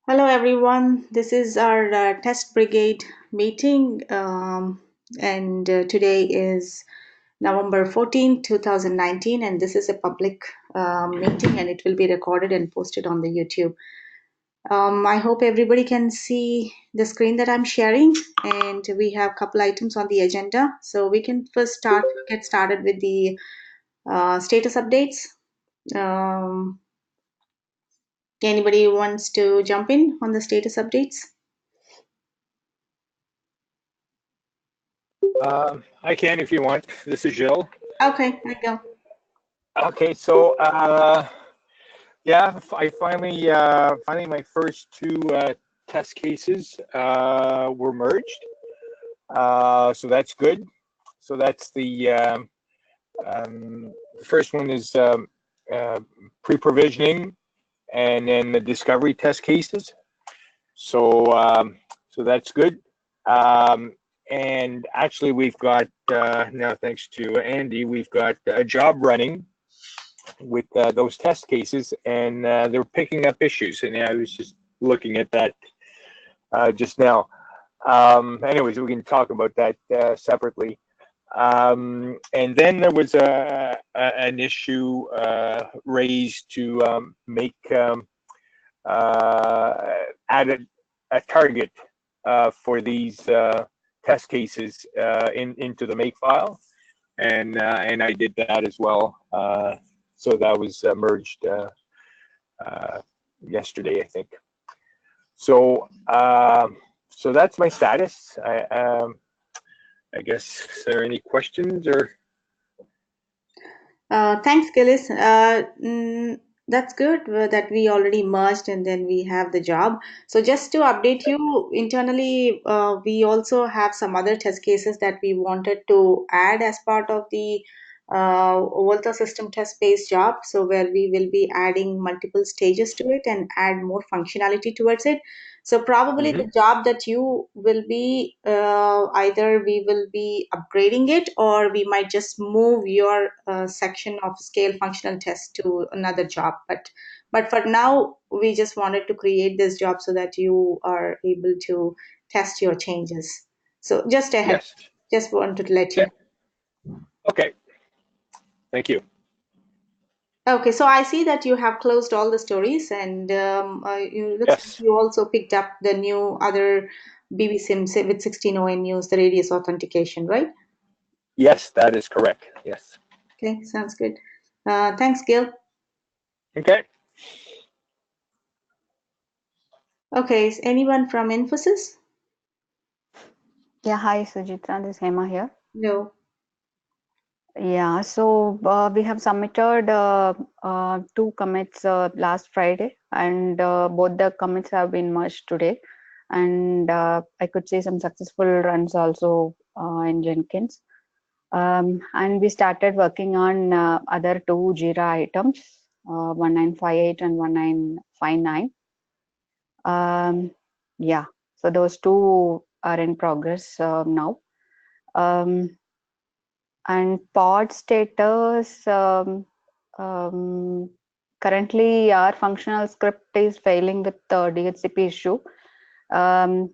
Hello, everyone. This is our test brigade meeting, and today is November 14th, 2019, and this is a public meeting and it will be recorded and posted on the YouTube. I hope everybody can see the screen that I'm sharing, and we have a couple items on the agenda. So we can first get started with the status updates. Um, Anybody wants to jump in on the status updates? I can if you want. This is Jill. Okay, I go. Okay, so yeah, I finally my first two test cases were merged. So that's good. So that's the first one is pre-provisioning, and then the discovery test cases. So that's good. Um, and actually, we've got now, thanks to Andy, we've got a job running with those test cases, and they're picking up issues. And I was just looking at that just now. Anyways, we can talk about that separately. And then there was an issue raised to make add a target for these test cases into the make file, and I did that as well. So that was merged yesterday, I think. So so that's my status. I guess, is there any questions or? Thanks, Gillis. That's good that we already merged and then we have the job. So just to update you internally, we also have some other test cases that we wanted to add as part of the Voltha system test based job. So where we will be adding multiple stages to it and add more functionality towards it. So probably Mm-hmm. the job that you will be either we will be upgrading it or we might just move your section of scale functional test to another job. But for now, we just wanted to create this job so that you are able to test your changes. So just ahead, Yes. just wanted to let you Yeah. know. Okay. Thank you. Okay, so I see that you have closed all the stories, and looks like Yes. you also picked up the new other BB SIM with 16 ONUs, the radius authentication, right? Yes, that is correct. Yes. Okay, sounds good. Thanks, Gil. Okay. Okay, is anyone from Infosys? Yeah, hi Sujitra, this is Hema here. No. Yeah, so we have submitted two commits last Friday, and both the commits have been merged today. And I could see some successful runs also in Jenkins. And we started working on other two Jira items, 1958 and 1959. Yeah, so those two are in progress now. Um, And pod status, currently our functional script is failing with the DHCP issue. Um,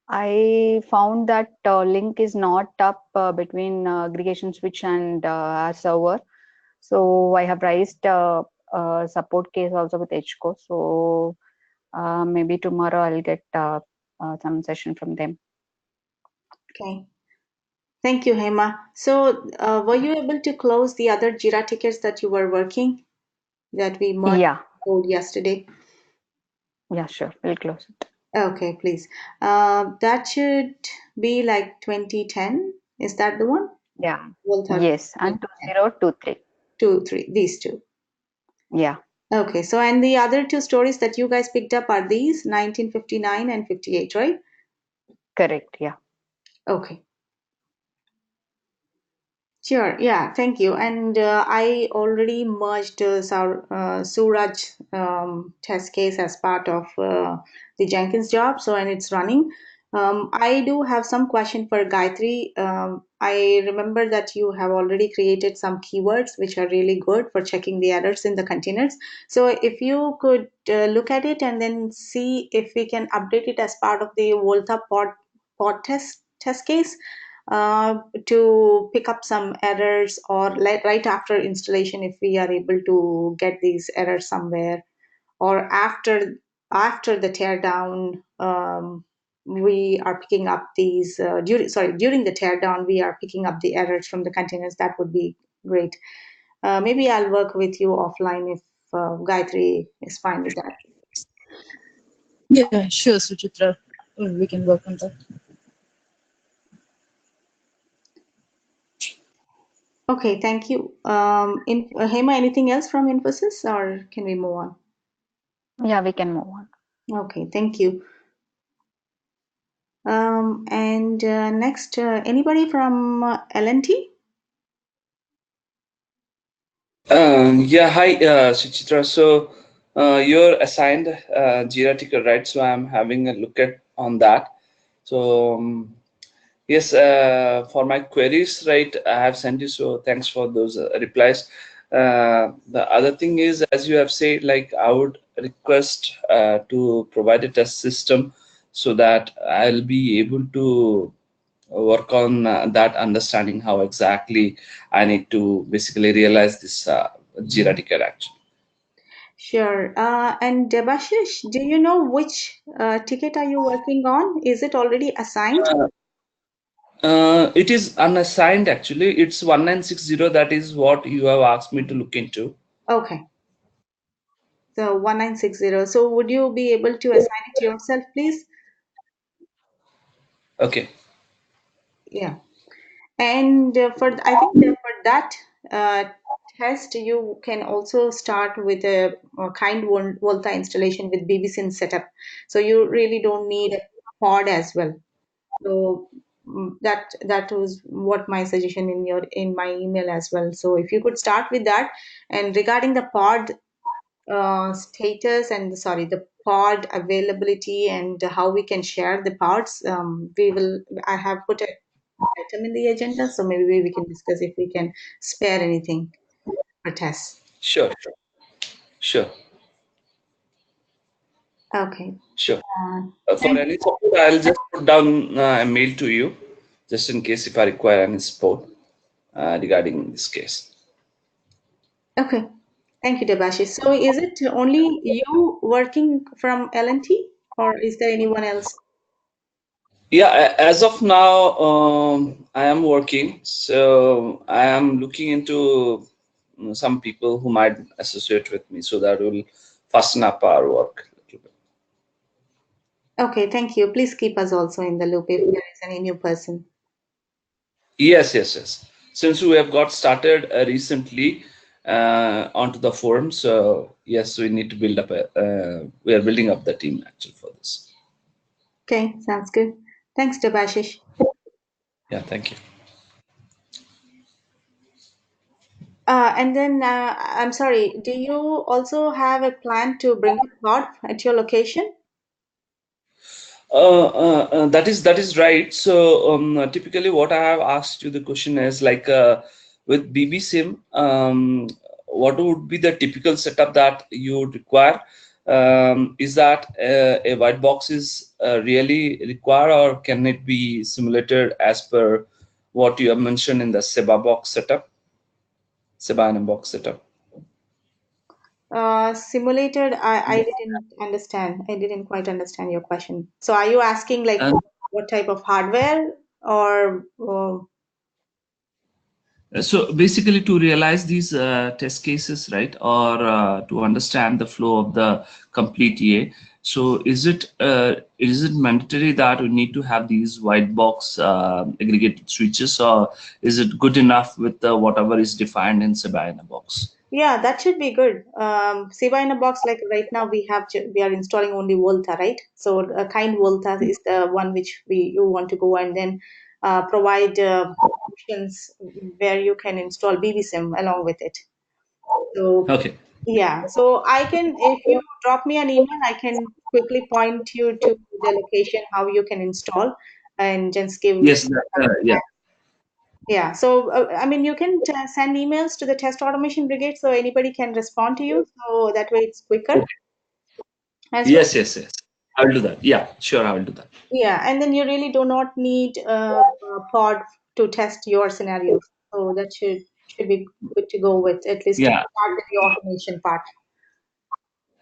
I found that link is not up between aggregation switch and our server. So I have raised a support case also with HCO. So maybe tomorrow I'll get some session from them. Okay. Thank you, Hema. So, were you able to close the other Jira tickets that you were working that we merged Yeah, code yesterday? yeah, sure. We'll close it. Okay, please. That should be like 2010. Is that the one? Yeah. Volta Yes, and 2023. 2, 3, these two. Yeah, Okay, so and the other two stories that you guys picked up are these 1959 and 58, right? correct. Yeah. Okay. Sure. Yeah. Thank you. And I already merged Suraj test case as part of the Jenkins job. So, and it's running. I do have some question for Gayatri. I remember that you have already created some keywords which are really good for checking the errors in the containers. So if you could look at it and then see if we can update it as part of the Volta pod test case to pick up some errors, or right after installation if we are able to get these errors somewhere, or after the teardown, we are picking up these during the teardown we are picking up the errors from the containers. That would be great. Maybe I'll work with you offline if Gayatri is fine with that. Yeah, sure, Suchitra. We can work on that. Okay, thank you. Hema, anything else from Infosys, or can we move on? Yeah, we can move on. Okay, thank you. And next, anybody from L&T? Yeah, hi, Suchitra. So you're assigned Jira ticket, right? So I'm having a look at on that. So yes, for my queries, right, I have sent you. So thanks for those replies. The other thing is, as you have said, like I would request to provide a test system so that I'll be able to work on that understanding how exactly I need to basically realize this Jira ticket action. Sure. And Debashish, do you know which ticket are you working on? Is it already assigned? It is unassigned actually. It's 1960. That is what you have asked me to look into. Okay. So 1960. So would you be able to assign it yourself, please? Okay. Yeah. And I think for that uh, test, you can also start with a kind one Volta installation with BBSIN setup. So you really don't need a pod as well. So that was what my suggestion in my email as well. So if you could start with that, and regarding the pod status and sorry, the pod availability and how we can share the pods, we will. I have put a item in the agenda, so maybe we can discuss if we can spare anything for tests. Sure. Sure. Okay. Sure. Uh, For thank any support, I'll just put down a mail to you, just in case if I require any support regarding this case. Okay. Thank you, Debashi. So is it only you working from L&T, or is there anyone else? Yeah, as of now, I am working, so I am looking into some people who might associate with me, so that will fasten up our work a little bit. Okay, thank you. Please keep us also in the loop if there is any new person. Yes, yes, yes. Since we have got started recently onto the forum, so yes, we need to build up we are building up the team actually for this. Okay, sounds good. Thanks, Debashish. Yeah, thank you. And then I'm sorry, do you also have a plan to bring a pod at your location? That is right. So typically, what I have asked you the question is like with BBSIM, what would be the typical setup that you would require? Is that a white box is really required, or can it be simulated as per what you have mentioned in the SEBA box setup, SEBA and box setup? Simulated, I didn't understand. I didn't quite understand your question. So are you asking like what type of hardware or So basically, to realize these test cases, right, or to understand the flow of the complete EA, so is it mandatory that we need to have these white box aggregated switches, or is it good enough with whatever is defined in SEBA in a box? yeah, that should be good. Siva in a box, like right now we are installing only Volta, right? So kind Volta is the one which you want to go and then provide options where you can install BBSIM along with it. So Okay. Yeah, so I can, if you drop me an email, I can quickly point you to the location how you can install and just give. Yes, yeah. Yeah, so I mean, you can send emails to the Test Automation Brigade so anybody can respond to you. So that way it's quicker Okay. as well. Yes. I will do that. Yeah, sure, I will do that. Yeah, and then you really do not need a pod to test your scenarios. So that should be good to go with, at least to Yeah. start with the automation part.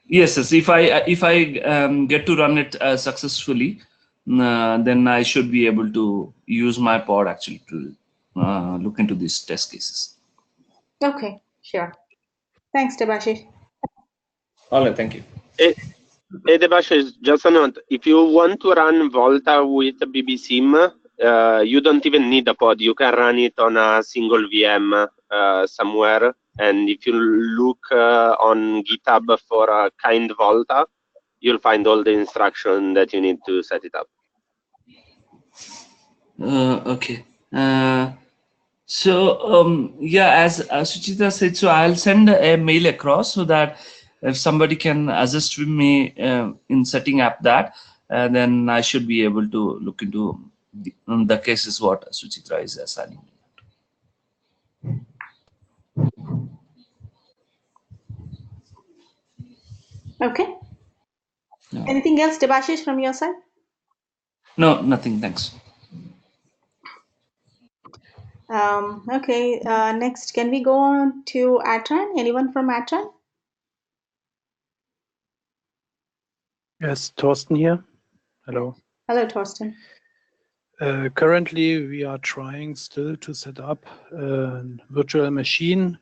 Yes. If I get to run it successfully, then I should be able to use my pod actually to look into these test cases. Okay, sure. Thanks, Debashish. All right. Thank you. Hey, hey Debashish, just a note. If you want to run Volta with BBSim, you don't even need a pod. You can run it on a single VM somewhere. And if you look on GitHub for a kind Volta, you'll find all the instruction that you need to set it up. Okay. Yeah, as Suchita said, so I'll send a mail across so that if somebody can assist with me in setting up that, then I should be able to look into the cases what Suchitra is assigning. Okay. No, Anything else, Debashish, from your side? no, nothing. Thanks. Okay. Next, can we go on to Atran? Anyone from Atran? Yes, Thorsten here. Hello. Hello, Torsten. Currently, we are trying still to set up a virtual machine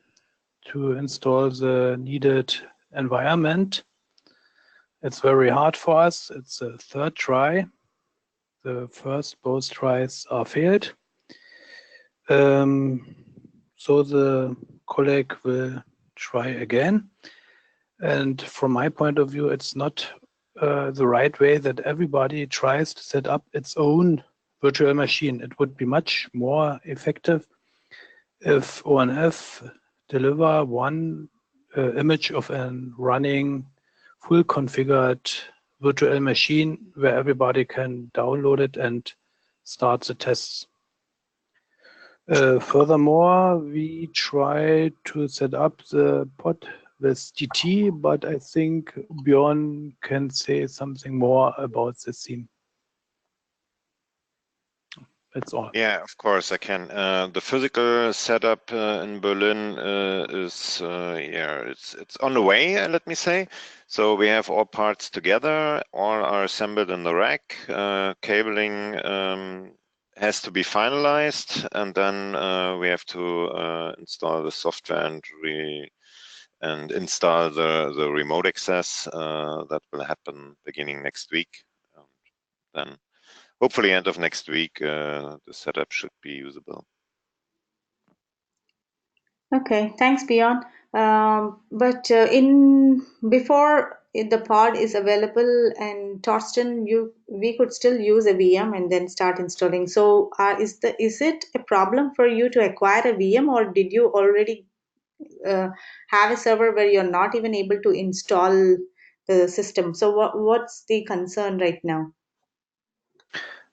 to install the needed environment. It's very hard for us. It's a third try. The first both tries are failed. So the colleague will try again. And from my point of view, it's not the right way that everybody tries to set up its own virtual machine. It would be much more effective if ONF deliver one image of a running, full configured virtual machine where everybody can download it and start the tests. Furthermore, we try to set up the pod with GT, but I think Bjorn can say something more about this theme. That's all. Yeah, of course I can. The physical setup in Berlin is it's on the way, let me say. So we have all parts together, all are assembled in the rack. Cabling has to be finalized, and then we have to install the software and install the remote access. That will happen beginning next week. Then hopefully end of next week, the setup should be usable. Okay, thanks, Bjorn. But in before the pod is available, and Torsten, we could still use a VM and then start installing. So, is it a problem for you to acquire a VM, or did you already have a server where you're not even able to install the system? So, what's the concern right now?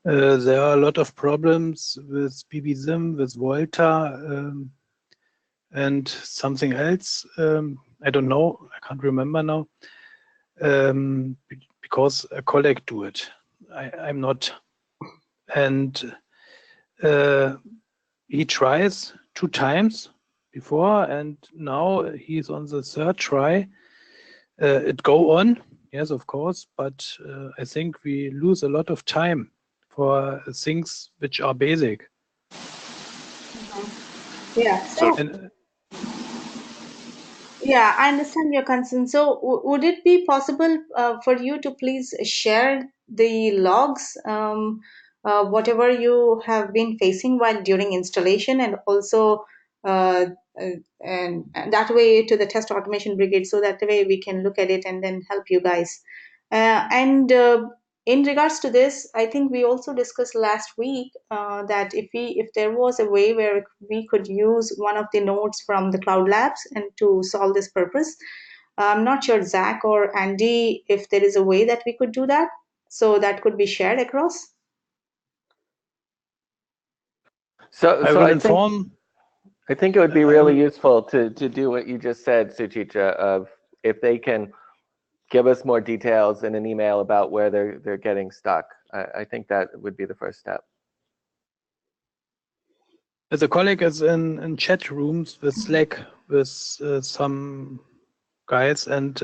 There are a lot of problems with BBSim, with Volta, and something else. I don't know. I can't remember now. Because a colleague do it. I'm not. And he tries 2 times before, and now he's on the third try. It go on, yes, of course, but I think we lose a lot of time for things which are basic. Yeah. So, And, yeah, I understand your concern. So, would it be possible for you to please share the logs, whatever you have been facing while during installation, and also uh, and that way to the Test Automation Brigade, so that way we can look at it and then help you guys. And in regards to this, I think we also discussed last week that if there was a way where we could use one of the nodes from the Cloud Labs and to solve this purpose, I'm not sure, Zach or Andy, if there is a way that we could do that, so that could be shared across. So, I so will I inform. think it would be I really will, useful to do what you just said, Suchitra, of if they can give us more details in an email about where they're getting stuck. I think that would be the first step. as a colleague is in chat rooms with Slack with some guys, and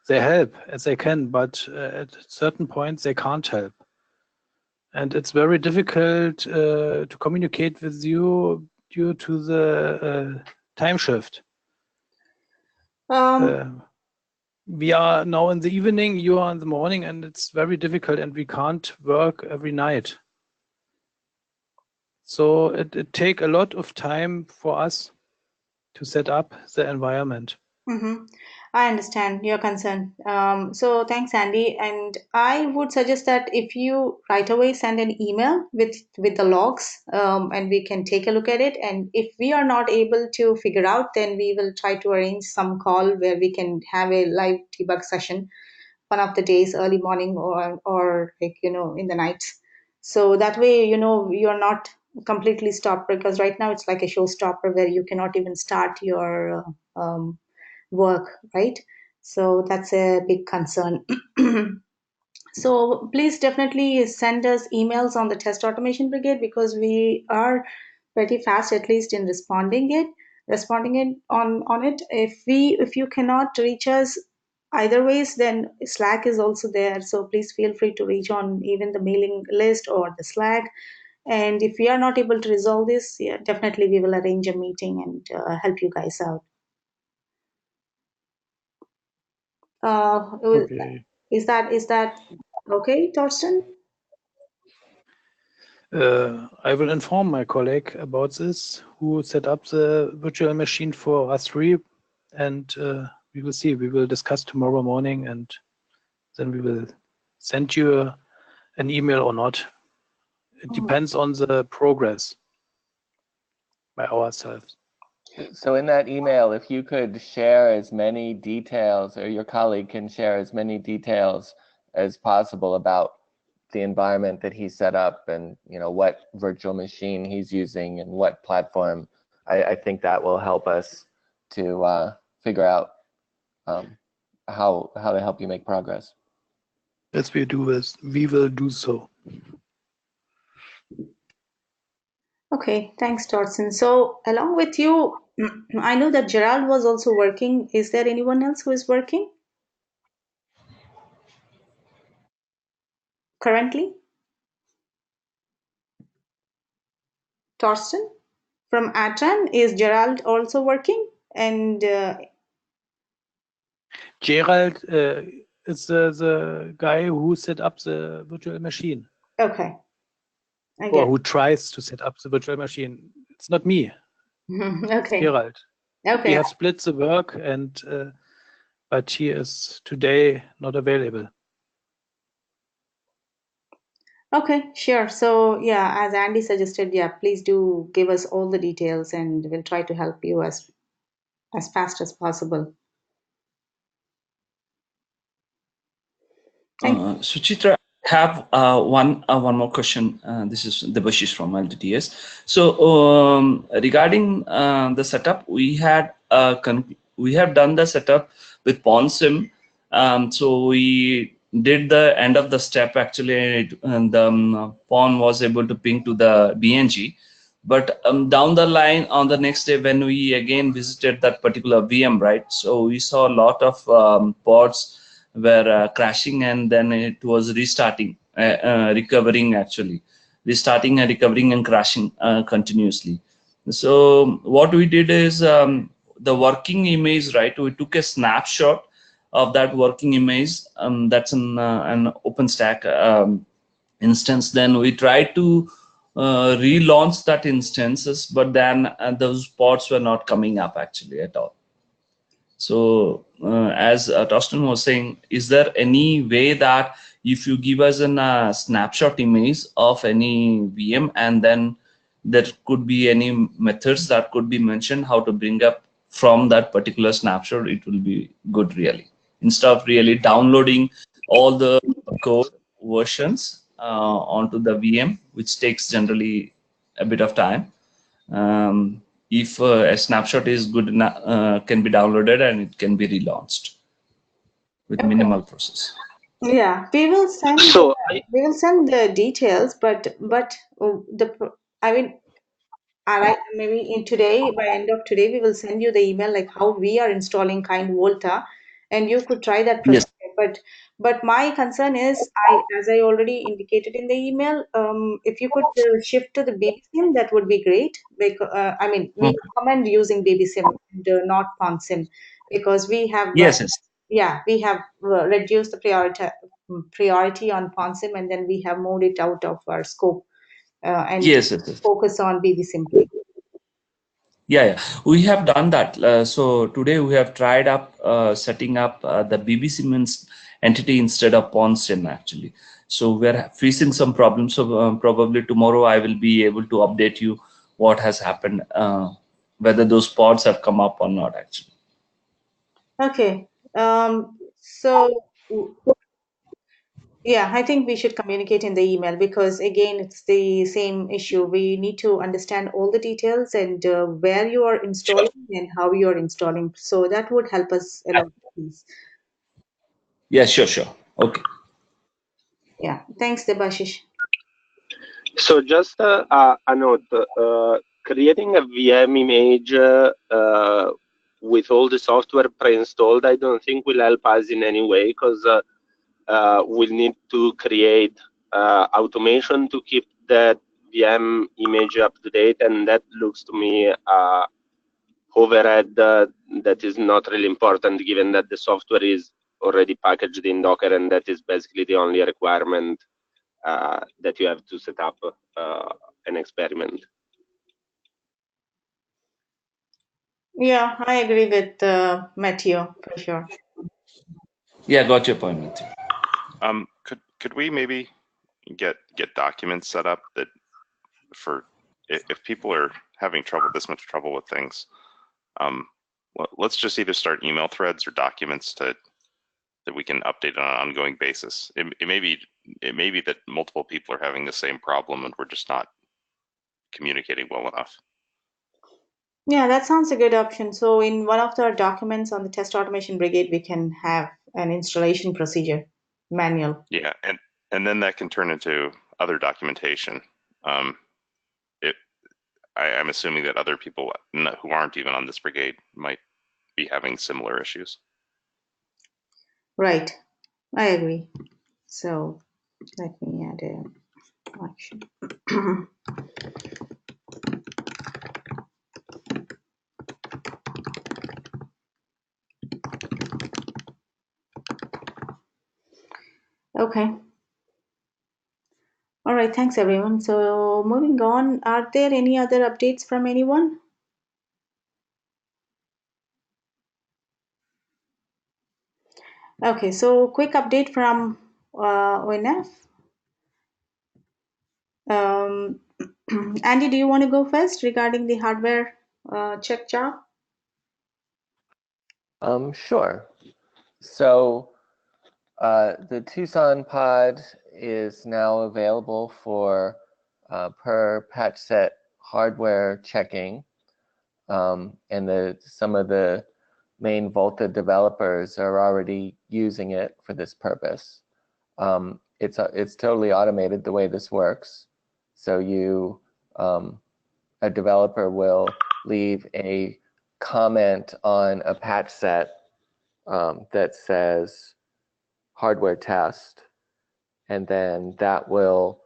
they help as they can, but at certain points they can't help. And it's very difficult to communicate with you due to the time shift. We are now in the evening, you are in the morning, and it's very difficult, and we can't work every night. So it take a lot of time for us to set up the environment. I understand your concern. So thanks, Andy. And I would suggest that if you right away send an email with the logs, and we can take a look at it. And if we are not able to figure out, then we will try to arrange some call where we can have a live debug session one of the days, early morning or like, in the nights. So that way, you're not completely stopped, because right now it's like a showstopper where you cannot even start your work, right? So that's a big concern. So please definitely send us emails on the Test Automation Brigade, because we are pretty fast, at least in responding it on it. If you cannot reach us either ways, then Slack is also there. So please feel free to reach on even the mailing list or the Slack. And if we are not able to resolve this, yeah, definitely we will arrange a meeting and help you guys out. Okay. Is that okay, Torsten? I will inform my colleague about this, who set up the virtual machine for us three, and we will see. We will discuss tomorrow morning, and then we will send you an email or not. It depends on the progress by ourselves. So in that email, if you could share as many details, or your colleague can share as many details as possible about the environment that he set up, and what virtual machine he's using and what platform, I think that will help us to figure out how to help you make progress. Yes, we will do so. Okay, thanks, Torsten. So along with you, I know that Gerald was also working. Is there anyone else who is working currently? Torsten from Atran, is Gerald also working? And Gerald is the guy who set up the virtual machine. okay, Or who tries to set up the virtual machine. It's not me. Okay. It's Gerald. Okay. We have split the work, and but he is today not available. Okay, sure. So yeah, as Andy suggested, yeah, please do give us all the details, and we'll try to help you as fast as possible. Suchitra, I have one more question. This is Debashish from LTTS. So regarding the setup, we have done the setup with PwnSim. So we did the end of the step actually, and Pawn was able to ping to the BNG. But down the line, on the next day, when we again visited that particular VM, right? So we saw a lot of pods were crashing, and then it was restarting, recovering actually, restarting and recovering and crashing continuously. So what we did is the working image, right? We took a snapshot of that working image. That's an OpenStack instance. Then we tried to relaunch that instances, but then those pods were not coming up actually at all. So as Torsten was saying, is there any way that if you give us a snapshot image of any VM, and then there could be any methods that could be mentioned how to bring up from that particular snapshot, it will be good really. Instead of really downloading all the code versions onto the VM, which takes generally a bit of time. If a snapshot is good enough, can be downloaded and it can be relaunched with minimal process. Yeah, So we will send the details, but I mean, all right, maybe in today, by end of today, we will send you the email like how we are installing kind Volta, and you could try that Yes. procedure. But my concern is, as I already indicated in the email, if you could shift to the baby sim, that would be great. Because I mean, we recommend using baby sim and not pawn sim because we have Yes, yes. yeah, we have reduced the priority on pawn sim, and then we have moved it out of our scope and Yes, yes, yes. focus on baby simply. Yeah, yeah, we have done that. So today we have tried up setting up the BBC Siemens entity instead of PawnSim actually. So we're facing some problems. So probably tomorrow I will be able to update you what has happened, whether those pods have come up or not actually. Okay. So yeah, I think we should communicate in the email because again, it's the same issue. We need to understand all the details and where you are installing and how you are installing. So that would help us a lot, please. Yeah, sure, sure. Okay. Yeah. Thanks, Debashish. So just a note, creating a VM image with all the software pre-installed, I don't think will help us in any way because we'll need to create automation to keep that VM image up to date, and that looks to me overhead that is not really important given that the software is already packaged in Docker, and that is basically the only requirement that you have to set up an experiment. Yeah, I agree with Matthew for sure. Yeah, got your point, Matthew. Could we maybe get documents set up that for if people are having this much trouble with things, let's just either start email threads or documents that we can update on an ongoing basis. It may be that multiple people are having the same problem and we're just not communicating well enough. Yeah, that sounds a good option. So in one of the documents on the test automation brigade, we can have an installation procedure manual. Yeah, and then that can turn into other documentation. I'm assuming that other people who aren't even on this brigade might be having similar issues. Right. I agree. So let me add a action. Okay. All right. Thanks, everyone. So moving on, are there any other updates from anyone? Okay. So quick update from ONF. Andy, do you want to go first regarding the hardware check job? Sure. So the Tucson pod is now available for per patch set hardware checking, and some of the main Voltha developers are already using it for this purpose. It's totally automated the way this works. So a developer will leave a comment on a patch set that says hardware test, and then that will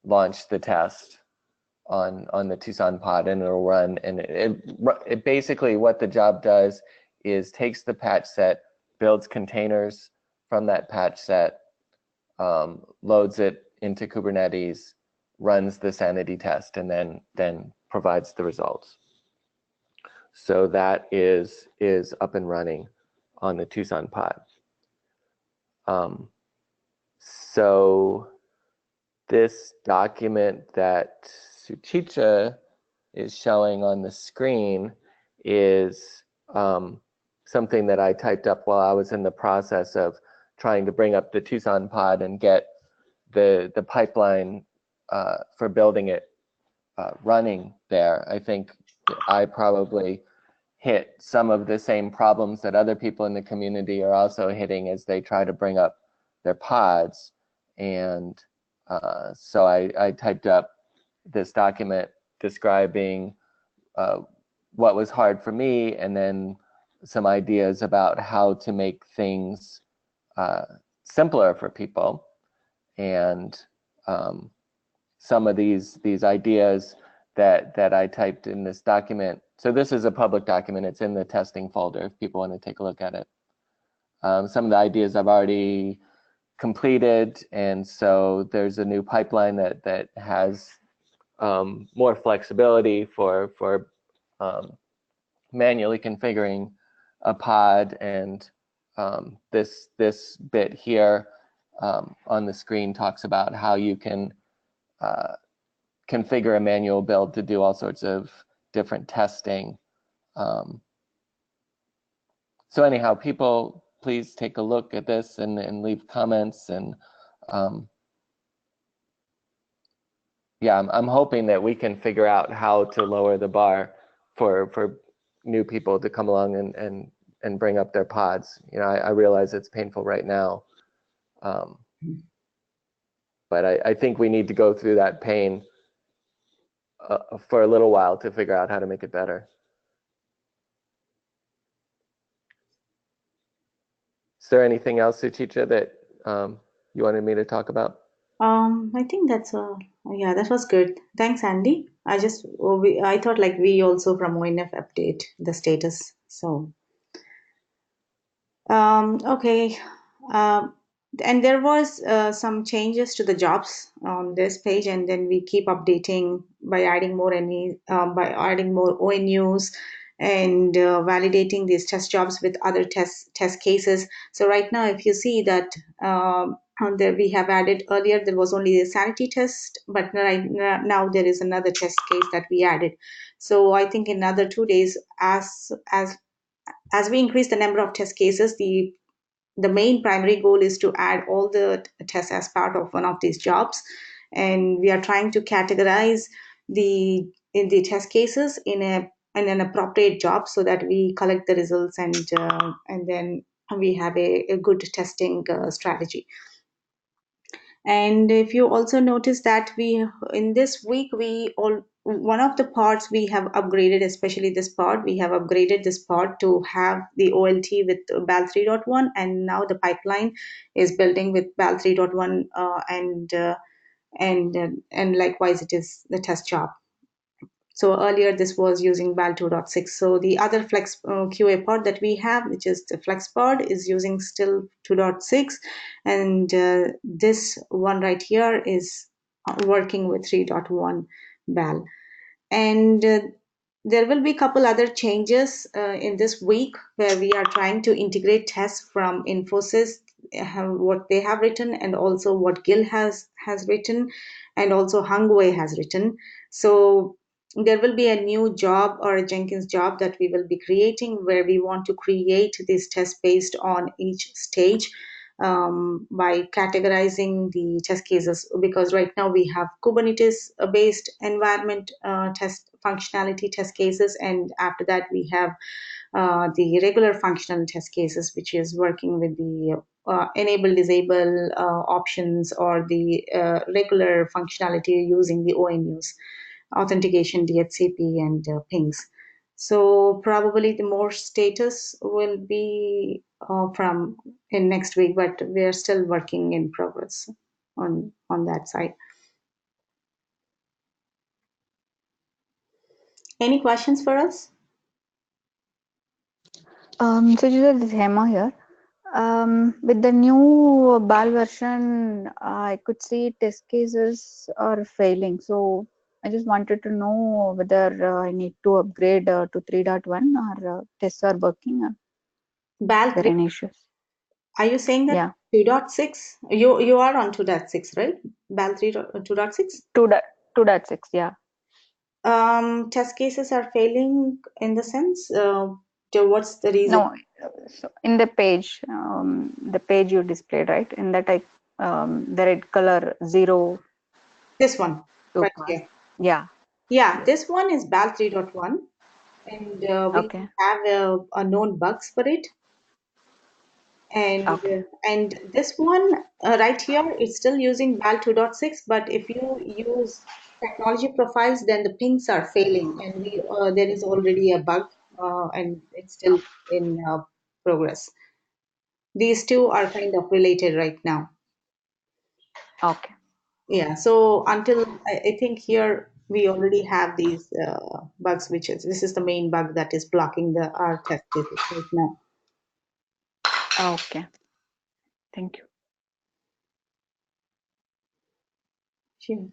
launch the test on the Tucson pod, and it'll run. And it basically, what the job does is takes the patch set, builds containers from that patch set, loads it into Kubernetes, runs the sanity test, and then provides the results. So that is up and running on the Tucson pod. So this document that Suchitra is showing on the screen is something that I typed up while I was in the process of trying to bring up the Tucson pod and get the pipeline for building it running there. I think I probably hit some of the same problems that other people in the community are also hitting as they try to bring up their pods. And so I typed up this document describing what was hard for me, and then some ideas about how to make things simpler for people. And some of these ideas that I typed in this document. So this is a public document. It's in the testing folder if people want to take a look at it. Some of the ideas I've already completed, and so there's a new pipeline that has more flexibility for manually configuring a pod, and this bit here on the screen talks about how you can configure a manual build to do all sorts of different testing. So anyhow, people, please take a look at this and leave comments. And yeah, I'm hoping that we can figure out how to lower the bar for new people to come along and bring up their pods. You know, I realize it's painful right now, but I think we need to go through that pain for a little while to figure out how to make it better. Is there anything else, Suchitra, that you wanted me to talk about? I think that's yeah, that was good. Thanks, Andy. I thought like we also from ONF update the status. So okay. And there was some changes to the jobs on this page, and then we keep updating by adding more ONUs and validating these test jobs with other test cases. So right now, if you see that there we have added earlier, there was only a sanity test, but right now there is another test case that we added. So I think in another 2 days, as we increase the number of test cases, the main primary goal is to add all the tests as part of one of these jobs, and we are trying to categorize the test cases in an appropriate job so that we collect the results and then we have a good testing strategy. And if you also notice that we in this week one of the pods we have upgraded, especially this pod, we have upgraded this pod to have the OLT with BAL 3.1, and now the pipeline is building with BAL 3.1 and likewise it is the test job. So earlier this was using BAL 2.6. So the other Flex QA pod that we have, which is the Flex pod, is using still 2.6. And this one right here is working with 3.1 BAL. And there will be a couple other changes in this week where we are trying to integrate tests from Infosys, what they have written, and also what Gil has written, and also Hungway has written. So there will be a new job or a Jenkins job that we will be creating where we want to create these tests based on each stage by categorizing the test cases, because right now we have Kubernetes based environment test functionality test cases, and after that we have the regular functional test cases, which is working with the enable disable options or the regular functionality using the ONUs, authentication, DHCP, and pings. So probably the more status will be from in next week, but we are still working in progress on that side. Any questions for us? So this is Hema here. With the new BAL version, I could see test cases are failing. So I just wanted to know whether I need to upgrade to 3.1 or tests are working or BAL there 3. any issues? Are you saying that Yeah. 2.6? You are on 2.6, right? BAL 2.6? 2.6, yeah. Test cases are failing in the sense, what's the reason? No, so in the page you displayed, right? In that the red color 0 This one to right pass. here. Yeah. Yeah, Yes. this one is BAL 3.1, and we Okay. have a known bugs for it. Okay. And this one right here is still using BAL 2.6, but if you use technology profiles, then the pings are failing, and we there is already a bug, and it's still in progress. These two are kind of related right now. Okay. Yeah, so until I think here we already have these bugs, which is this is the main bug that is blocking our test cases right now. Okay. Thank you. Sure.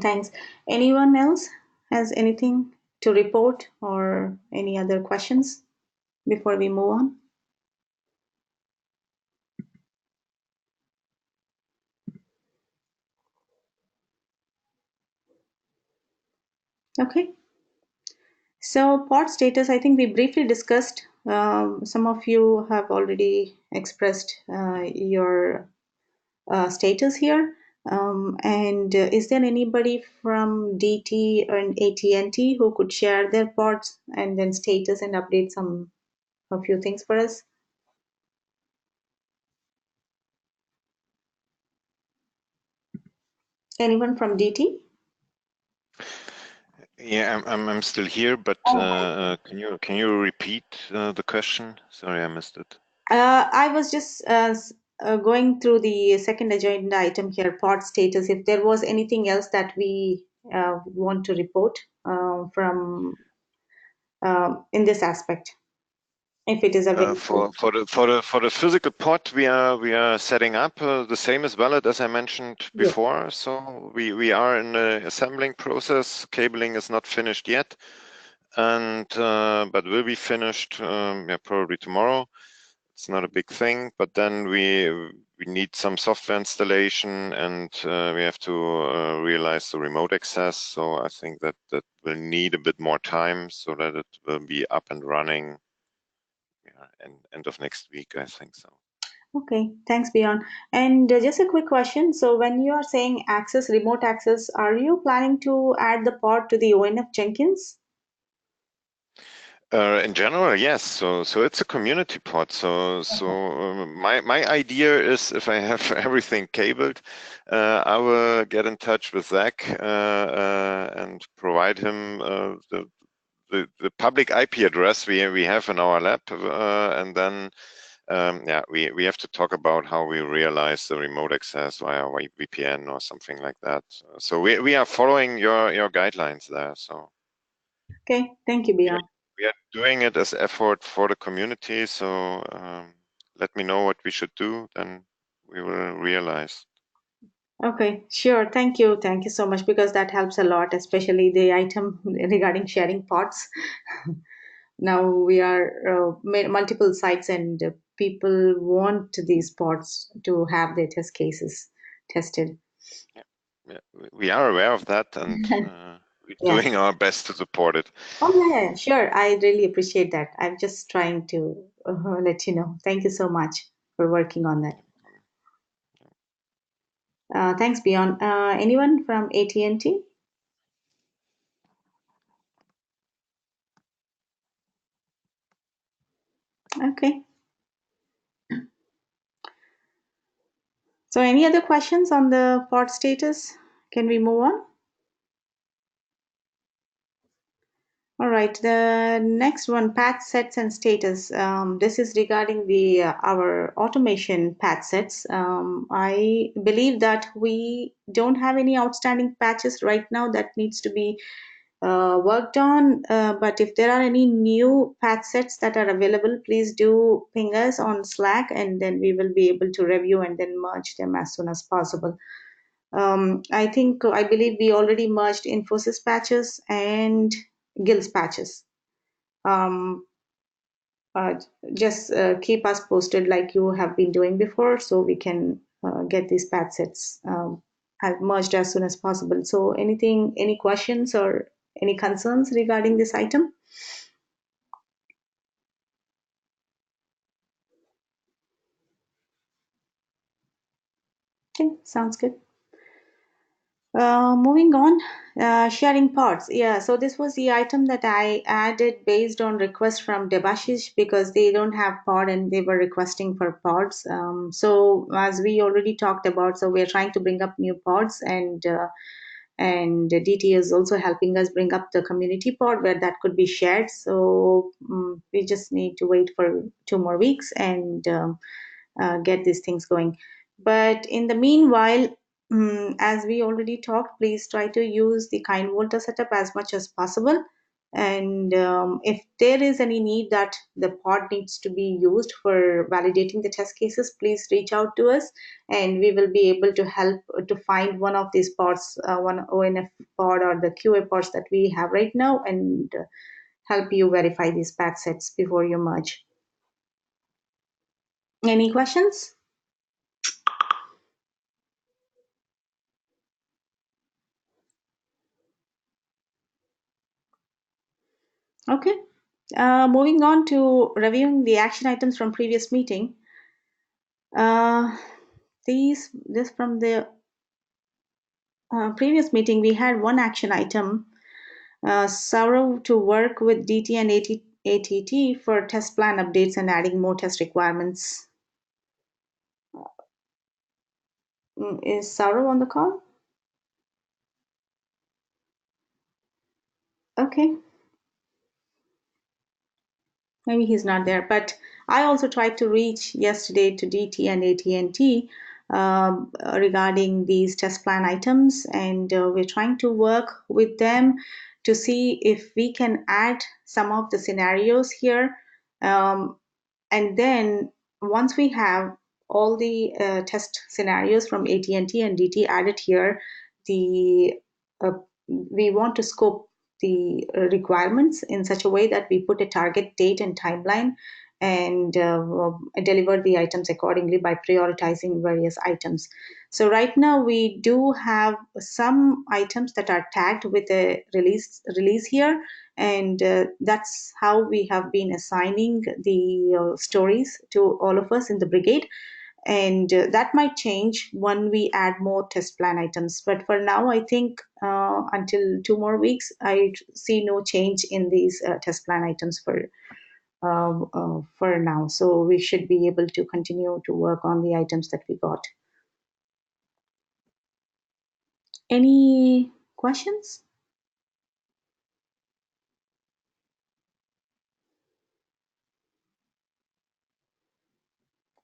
Thanks. Anyone else has anything to report or any other questions before we move on? Okay. So pod status, I think we briefly discussed. Some of you have already expressed your status here. And is there anybody from DT and AT&T who could share their pods and then status and update a few things for us? Anyone from DT? Yeah, I'm still here, but can you repeat the question? Sorry, I missed it. I was just going through the second agenda item here, pod status. If there was anything else that we want to report from in this aspect, if it is available. For the physical pod, we are setting up the same as valid as I mentioned Yes. before. So we are in the assembling process. Cabling is not finished yet, and but will be finished yeah, probably tomorrow. It's not a big thing, but then we need some software installation, and we have to realize the remote access. So I think that will need a bit more time so that it will be up and running. Yeah, end of next week, I think so. Okay, thanks, Bjorn. And just a quick question. So when you are saying access, remote access, are you planning to add the pod to the ONF Jenkins? In general, yes. So it's a community pod. So my idea is if I have everything cabled, I will get in touch with Zach and provide him the public IP address we have in our lab, and then yeah, we have to talk about how we realize the remote access via VPN or something like that. So we are following your guidelines there. So Okay, thank you, Bjorn. we are doing it as effort for the community. So let me know what we should do, then we will realize. Okay, sure. Thank you. Thank you so much because that helps a lot, especially the item regarding sharing pods. Now we are multiple sites and people want these pods to have their test cases tested. Yeah, we are aware of that, and we're Yeah. doing our best to support it. Oh, yeah, sure. I really appreciate that. I'm just trying to let you know. Thank you so much for working on that. Thanks, Beyond. Anyone from AT&T? Okay. So any other questions on the pod status? Can we move on? All right, the next one, path sets and status. This is regarding the our automation path sets. I believe that we don't have any outstanding patches right now that needs to be worked on. But if there are any new path sets that are available, please do ping us on Slack, and then we will be able to review and then merge them as soon as possible. I believe we already merged Infosys patches and Gills patches. Um, uh, just keep us posted like you have been doing before so we can get these patch sets merged as soon as possible. So any questions or Any concerns regarding this item? Okay, sounds good. Moving on, sharing pods. Yeah, so this was the item that I added based on request from Debashish because they don't have pod and they were requesting for pods. So as we already talked about, so we're trying to bring up new pods, and DT is also helping us bring up the community pod where that could be shared. So we just need to wait for 2 more weeks and get these things going. But in the meanwhile, as we already talked, please try to use the kind Volta setup as much as possible. And if there is any need that the pod needs to be used for validating the test cases, please reach out to us and we will be able to help to find one of these pods, one ONF pod or the QA pods that we have right now, and help you verify these patch sets before you merge. Any questions? Okay. Moving on to reviewing the action items from previous meeting. This from the previous meeting, we had one action item, Saurav to work with DT and ATT for test plan updates and adding more test requirements. Is Saurav on the call? Okay. Maybe he's not there, but I also tried to reach yesterday to DT and AT&T regarding these test plan items, and we're trying to work with them to see if we can add some of the scenarios here. And then once we have all the test scenarios from AT&T and DT added here, the we want to scope the requirements in such a way that we put a target date and timeline and deliver the items accordingly by prioritizing various items. So right now we do have some items that are tagged with a release here, and that's how we have been assigning the stories to all of us in the brigade. And that might change when we add more test plan items, but for now I think until 2 more weeks I see no change in these test plan items for now, so we should be able to continue to work on the items that we got. Any questions?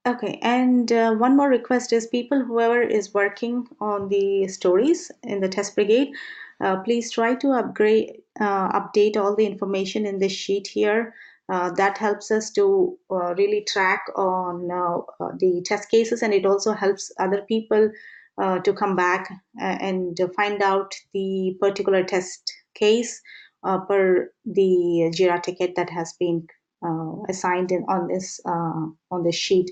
Okay, and one more request is people, whoever is working on the stories in the test brigade, please try to update all the information in this sheet here. That helps us to really track on the test cases, and it also helps other people to come back and find out the particular test case per the JIRA ticket that has been assigned on this sheet.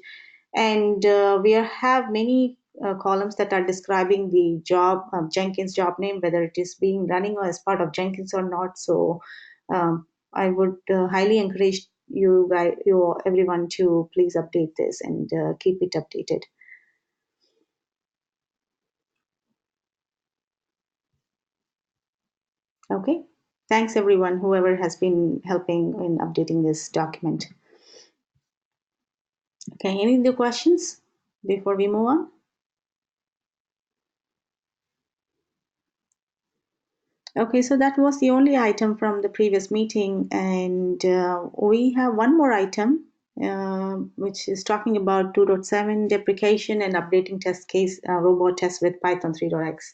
And we have many columns that are describing the job, Jenkins job name, whether it is being running or as part of Jenkins or not. So I would highly encourage everyone to please update this and keep it updated. Okay, thanks everyone, whoever has been helping in updating this document. Okay, any other questions before we move on? Okay, so that was the only item from the previous meeting, and we have one more item, which is talking about 2.7 deprecation and updating test case robot test with Python 3.x.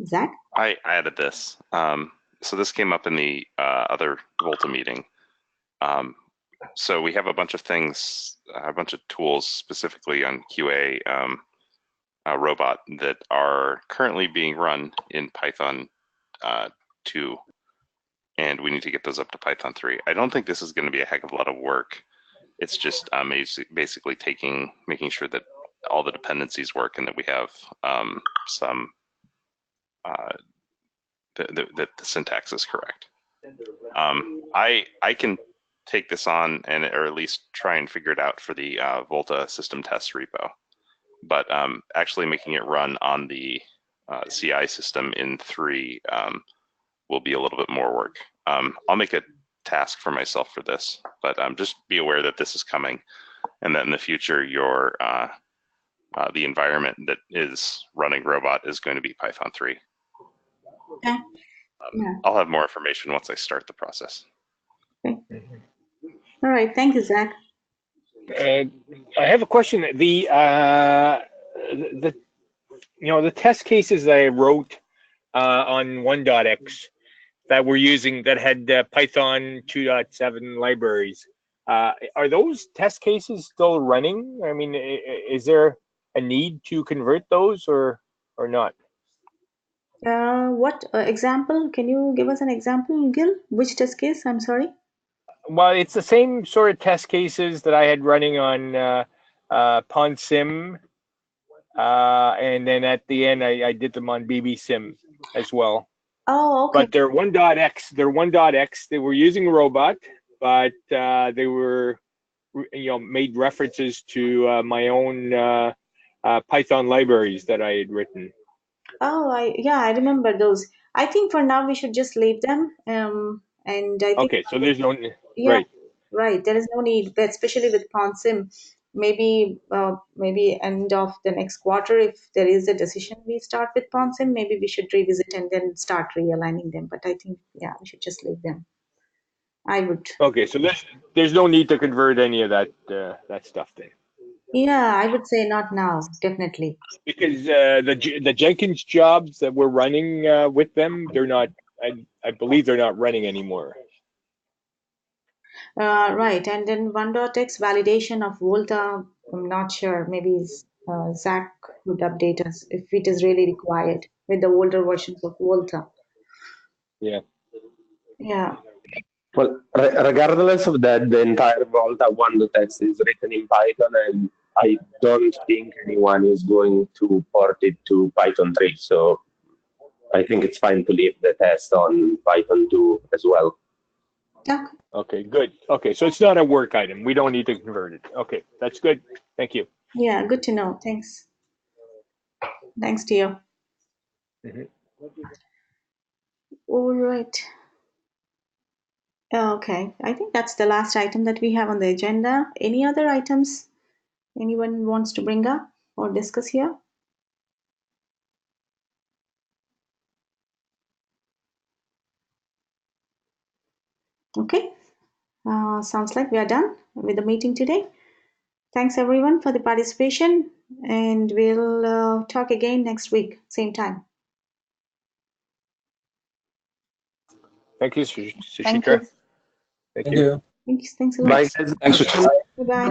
Zach? I added this. So this came up in the other Volta meeting. So we have a bunch of things, a bunch of tools specifically on QA robot that are currently being run in Python 2, and we need to get those up to Python 3. I don't think this is going to be a heck of a lot of work. It's just basically making sure that all the dependencies work and that we have that the syntax is correct. I can take this on and or at least try and figure it out for the Voltha system test repo, but actually making it run on the CI system in 3 will be a little bit more work. I'll make a task for myself for this, but just be aware that this is coming, and that in the future your the environment that is running robot is going to be Python 3. Okay. Yeah. I'll have more information once I start the process. Okay. All right. Thank you, Zach. I have a question. The test cases that I wrote on 1.x that we're using that had Python 2.7 libraries. Are those test cases still running? I mean, is there a need to convert those or not? What example? Can you give us an example, Gil? Which test case? I'm sorry. Well, it's the same sort of test cases that I had running on PonSim, and then at the end I did them on BBSim as well. Oh, okay. But they're 1.x. They're 1.x. They were using a robot, but they were, made references to my own Python libraries that I had written. Oh, I remember those. I think for now we should just leave them. And I think Okay, so there's no yeah, right. There is no need, but especially with PonSim. Maybe end of the next quarter, if there is a decision we start with PonSim, maybe we should revisit and then start realigning them. But I think we should just leave them. I would. Okay, so there's no need to convert any of that stuff then. Yeah, I would say not now, definitely. Because the Jenkins jobs that we're running with them, they're not. I believe they're not running anymore. Right, and then 1.x validation of Voltha, I'm not sure. Maybe Zach would update us if it is really required with the older versions of Voltha. Yeah. Yeah. Well, regardless of that, the entire Volta 1.x is written in Python, and I don't think anyone is going to port it to Python 3. So I think it's fine to leave the test on Python 2 as well. Yeah. Okay, good. Okay, so it's not a work item. We don't need to convert it. Okay, that's good. Thank you. Yeah, good to know. Thanks. Thanks to you. Mm-hmm. All right. Okay, I think that's the last item that we have on the agenda. Any other items anyone wants to bring up or discuss here? Okay, sounds like we are done with the meeting today. Thanks everyone for the participation, and we'll talk again next week, same time. Thank you, Suchitra. Thank you. Thank you. Thanks a lot. Bye, guys. Thanks, Suchitra. Bye-bye.